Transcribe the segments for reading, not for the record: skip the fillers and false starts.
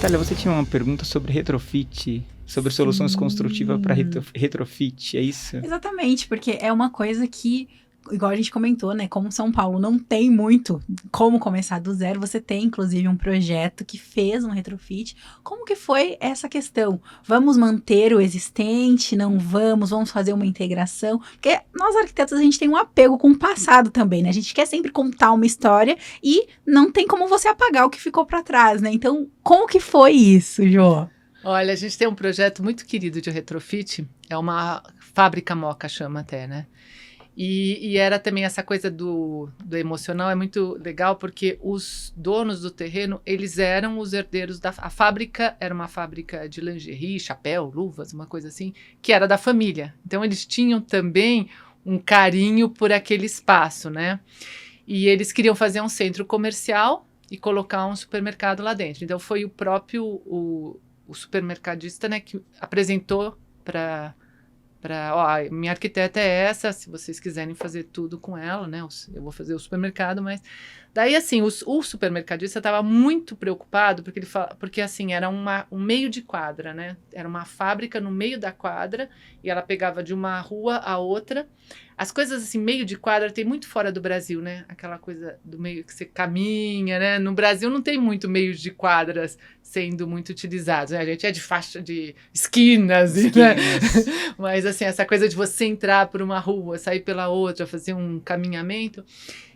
Natália, você tinha uma pergunta sobre retrofit, sobre soluções construtivas para retrofit, é isso? Exatamente, porque é uma coisa que, igual a gente comentou, né? Como São Paulo não tem muito como começar do zero, você tem, inclusive, um projeto que fez um retrofit. Como que foi essa questão? Vamos manter o existente? Não vamos? Vamos fazer uma integração? Porque nós, arquitetos, a gente tem um apego com o passado também, né? A gente quer sempre contar uma história e não tem como você apagar o que ficou para trás, né? Então, como que foi isso, Jô? Olha, a gente tem um projeto muito querido de retrofit, é uma fábrica Moca, chama até, né? E era também essa coisa do emocional, é muito legal, porque os donos do terreno, eles eram os herdeiros a fábrica era uma fábrica de lingerie, chapéu, luvas, uma coisa assim, que era da família. Então, eles tinham também um carinho por aquele espaço, né? E eles queriam fazer um centro comercial e colocar um supermercado lá dentro. Então, foi o próprio... o supermercadista, né, que apresentou ó, minha arquiteta é essa, se vocês quiserem fazer tudo com ela, né, eu vou fazer o supermercado, mas... Daí, assim, o supermercadista estava muito preocupado, porque assim, era um meio de quadra, né, era uma fábrica no meio da quadra, e ela pegava de uma rua a outra. As coisas, assim, meio de quadra tem muito fora do Brasil, né, aquela coisa do meio que você caminha, né, no Brasil não tem muito meios de quadras sendo muito utilizados, né, a gente é de faixa de esquinas. Né? Mas, assim, essa coisa de você entrar por uma rua, sair pela outra, fazer um caminhamento.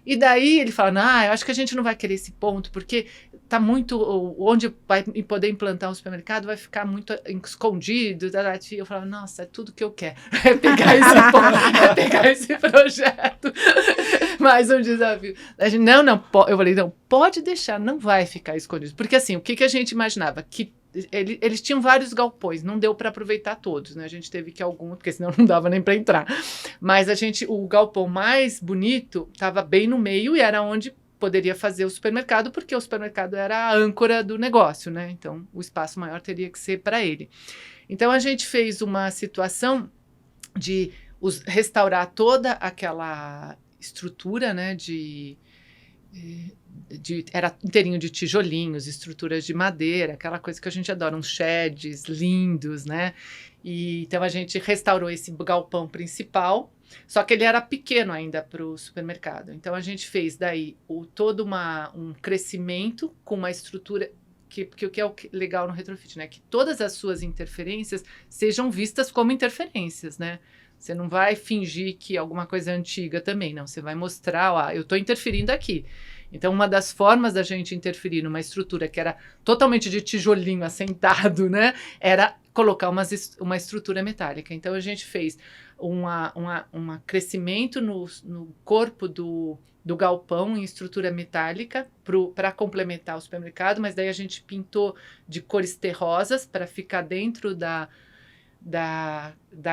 E daí ele fala, eu acho que a gente não vai querer esse ponto, porque tá muito, onde vai poder implantar um supermercado vai ficar muito escondido. Eu falava, nossa, é tudo que eu quero, é pegar esse ponto, é pegar esse projeto. Mais um desafio. A gente, eu falei, não, pode deixar, não vai ficar escondido. Porque assim, o que a gente imaginava? Que eles tinham vários galpões, não deu para aproveitar todos, né? A gente teve que alguns, porque senão não dava nem para entrar. Mas o galpão mais bonito estava bem no meio e era onde poderia fazer o supermercado, porque o supermercado era a âncora do negócio, né? Então, o espaço maior teria que ser para ele. Então, a gente fez uma situação de restaurar toda aquela estrutura, né? Era inteirinho de tijolinhos, estruturas de madeira, aquela coisa que a gente adora, uns sheds lindos, né? E então a gente restaurou esse galpão principal, só que ele era pequeno ainda para o supermercado. Então a gente fez daí todo um crescimento com uma estrutura que o que é legal no retrofit, né? Que todas as suas interferências sejam vistas como interferências, né? Você não vai fingir que alguma coisa é antiga também, não. Você vai mostrar, eu estou interferindo aqui. Então, uma das formas da gente interferir numa estrutura que era totalmente de tijolinho assentado, né, era colocar uma estrutura metálica. Então, a gente fez um crescimento no corpo do galpão em estrutura metálica para complementar o supermercado, mas daí a gente pintou de cores terrosas para ficar dentro da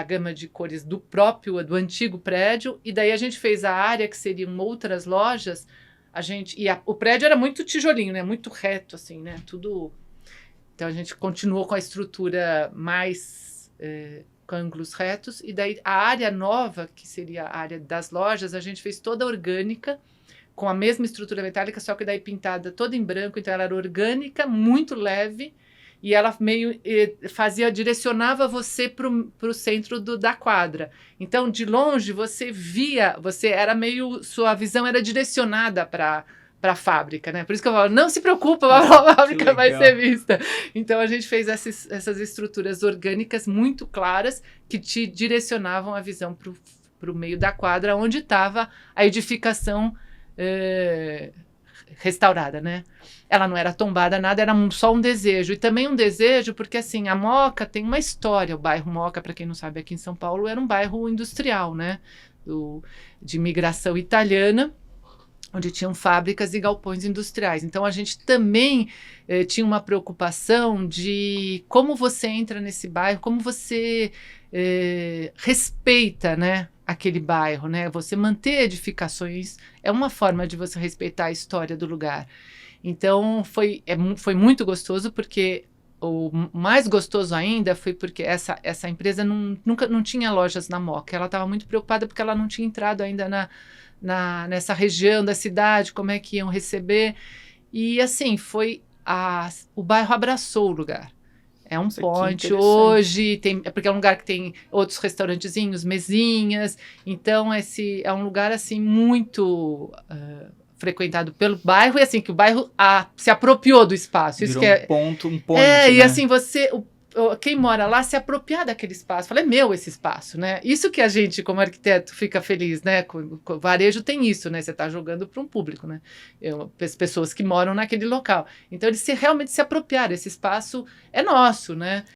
gama de cores do antigo prédio, e daí a gente fez a área que seriam outras lojas. O prédio era muito tijolinho, né? Muito reto, assim, né? Tudo. Então a gente continuou com a estrutura mais com ângulos retos, e daí a área nova, que seria a área das lojas, a gente fez toda orgânica, com a mesma estrutura metálica, só que daí pintada toda em branco, então ela era orgânica, muito leve, e ela meio direcionava você para o centro da quadra. Então, de longe, você via, sua visão era direcionada para a fábrica, né? Por isso que eu falo, não se preocupa, a fábrica vai ser vista. Então, a gente fez essas estruturas orgânicas muito claras que te direcionavam a visão para o meio da quadra, onde estava a edificação restaurada, né? Ela não era tombada, nada, era só um desejo. E também um desejo porque, assim, a Moca tem uma história. O bairro Moca, para quem não sabe, aqui em São Paulo, era um bairro industrial, né? De imigração italiana, onde tinham fábricas e galpões industriais. Então, a gente também tinha uma preocupação de como você entra nesse bairro, como você respeita, né, aquele bairro, né? Você manter edificações é uma forma de você respeitar a história do lugar. Então, foi muito gostoso, porque o mais gostoso ainda foi porque essa empresa nunca não tinha lojas na Moca. Ela estava muito preocupada porque ela não tinha entrado ainda nessa região da cidade, como é que iam receber. E, assim, foi o bairro abraçou o lugar. É um Nossa, que point interessante. hoje, porque é um lugar que tem outros restaurantezinhos, mesinhas. Então, esse é um lugar, assim, muito frequentado pelo bairro. E, assim, que o bairro se apropriou do espaço. Isso Virou que é... um point, e né? assim, quem mora lá se apropriar daquele espaço. Fala, é meu esse espaço, né? Isso que a gente, como arquiteto, fica feliz, né? Com o varejo tem isso, né? Você está jogando para um público, né? Pessoas que moram naquele local. Então, eles realmente se apropriaram. Esse espaço é nosso, né?